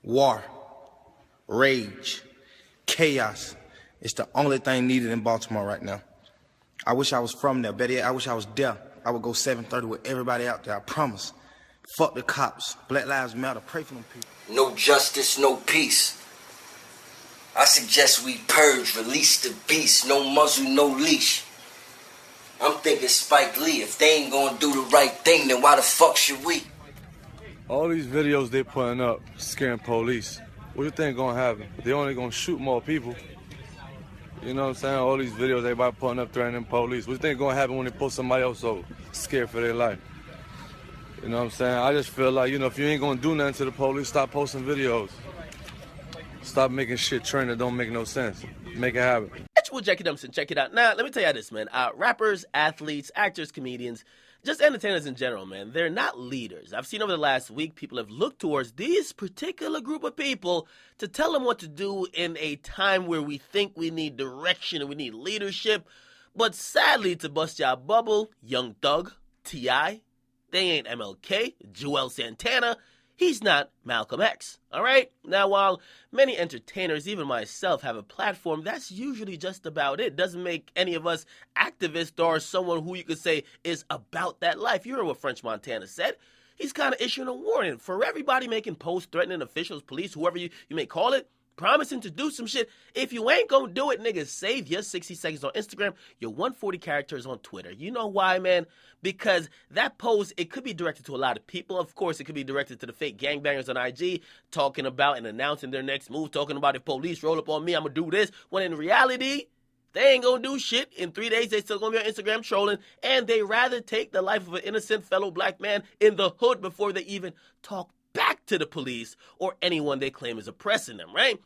War, rage, chaos. It's the only thing needed in Baltimore right now. I wish I was from there. Better yet, I wish I was there. I would go 7:30 with everybody out there, I promise. Fuck the cops. Black Lives Matter. Pray for them people. No justice, no peace. I suggest we purge, release the beast. No muzzle, no leash. I'm thinking Spike Lee. If they ain't gonna do the right thing, then why the fuck should we? All these videos they putting up, scaring police. What do you think gonna happen? They only gonna shoot more people. You know what I'm saying? All these videos everybody putting up threatening police. What do you think gonna happen when they post somebody else so scared for their life? You know what I'm saying? I just feel like, if you ain't gonna do nothing to the police, stop posting videos. Stop making shit trend that don't make no sense. Make it happen. Well, Akademiks, check it out. Now, let me tell you this, man. Rappers, athletes, actors, comedians, just entertainers in general, man, they're not leaders. I've seen over the last week, people have looked towards this particular group of people to tell them what to do in a time where we think we need direction and we need leadership. But sadly, to bust y'all bubble, Young Thug, T.I., they ain't MLK, Joel Santana, he's not Malcolm X, all right? Now, while many entertainers, even myself, have a platform, that's usually just about it. Doesn't make any of us activists or someone who you could say is about that life. You heard what French Montana said. He's kind of issuing a warning for everybody making posts threatening officials, police, whoever you may call it, promising to do some shit. If you ain't gonna do it, niggas, save your 60 seconds on Instagram, your 140 characters on Twitter. You know why, man? Because that post, it could be directed to a lot of people. Of course, it could be directed to the fake gangbangers on IG, talking about and announcing their next move, talking about if police roll up on me, I'm gonna do this. When in reality, they ain't gonna do shit. In 3 days, they still gonna be on Instagram trolling, and they rather take the life of an innocent fellow black man in the hood before they even talk back to the police or anyone they claim is oppressing them, right?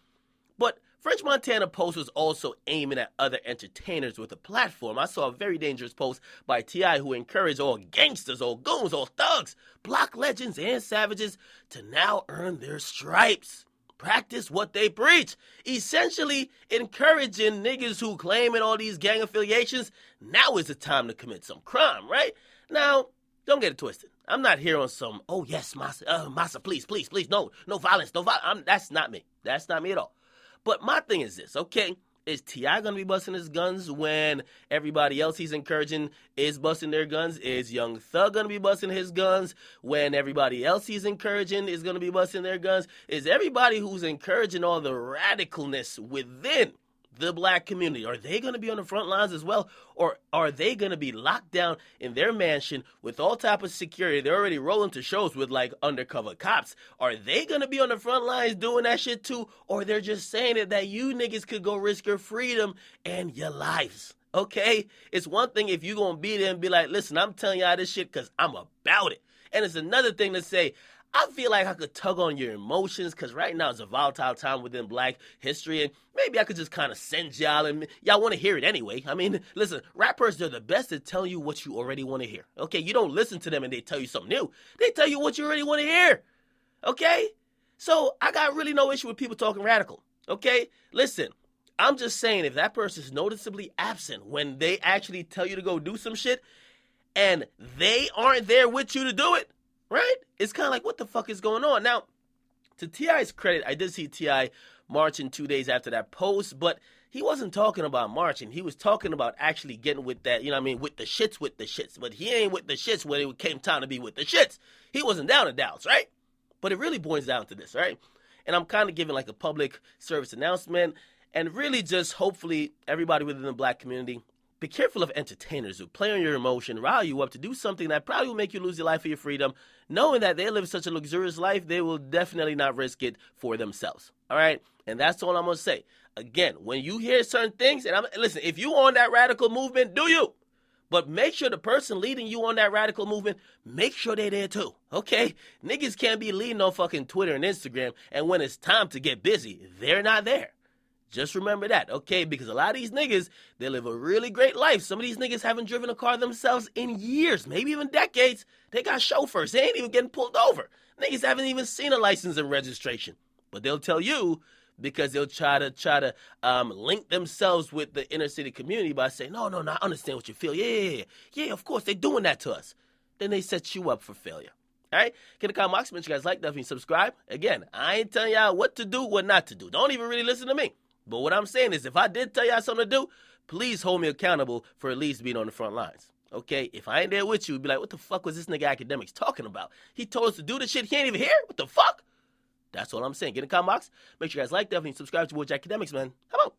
But French Montana post was also aiming at other entertainers with a platform. I saw a very dangerous post by T.I. who encouraged all gangsters, all goons, all thugs, block legends, and savages to now earn their stripes. Practice what they preach. Essentially encouraging niggas who claiming all these gang affiliations, now is the time to commit some crime, right? Now, don't get it twisted. I'm not here on some, oh yes, Massa, please, no violence, that's not me. That's not me at all. But my thing is this, okay? Is T.I. going to be busting his guns when everybody else he's encouraging is busting their guns? Is Young Thug going to be busting his guns when everybody else he's encouraging is going to be busting their guns? Is everybody who's encouraging all the radicalness within the black community, are they going to be on the front lines as well? Or are they going to be locked down in their mansion with all type of security? They're already rolling to shows with like undercover cops. Are they going to be on the front lines doing that shit too? Or they're just saying it that you niggas could go risk your freedom and your lives, okay? It's one thing if you going to be there and be like, listen, I'm telling y'all this shit because I'm about it. And it's another thing to say, I feel like I could tug on your emotions because right now it's a volatile time within black history, and maybe I could just kind of send y'all, and y'all want to hear it anyway. I mean, listen, rappers, they're the best at telling you what you already want to hear, okay? You don't listen to them and they tell you something new. They tell you what you already want to hear, okay? So I got really no issue with people talking radical, okay? Listen, I'm just saying if that person's noticeably absent when they actually tell you to go do some shit and they aren't there with you to do it, right? It's kind of like, what the fuck is going on? Now, to T.I.'s credit, I did see T.I. marching 2 days after that post, but he wasn't talking about marching. He was talking about actually getting with that, with the shits. But he ain't with the shits when it came time to be with the shits. He wasn't down to Dallas, right? But it really boils down to this, right? And I'm kind of giving like a public service announcement and really just hopefully everybody within the black community, be careful of entertainers who play on your emotion, rile you up to do something that probably will make you lose your life or your freedom, knowing that they live such a luxurious life, they will definitely not risk it for themselves, all right? And that's all I'm going to say. Again, when you hear certain things, and listen, if you on that radical movement, do you? But make sure the person leading you on that radical movement, make sure they're there too, okay? Niggas can't be leading on fucking Twitter and Instagram, and when it's time to get busy, they're not there. Just remember that, okay? Because a lot of these niggas, they live a really great life. Some of these niggas haven't driven a car themselves in years, maybe even decades. They got chauffeurs. They ain't even getting pulled over. Niggas haven't even seen a license and registration. But they'll tell you because they'll try to link themselves with the inner city community by saying, no, I understand what you feel. Yeah, of course, they're doing that to us. Then they set you up for failure. All right? Get in the comment box. Make sure you guys like, definitely subscribe. Again, I ain't telling y'all what to do, what not to do. Don't even really listen to me. But what I'm saying is if I did tell y'all something to do, please hold me accountable for at least being on the front lines. Okay? If I ain't there with you, be like, what the fuck was this nigga Akademiks talking about? He told us to do this shit. He ain't even here? What the fuck? That's all I'm saying. Get in the comment box. Make sure you guys like, definitely subscribe to Akademiks, man. How about?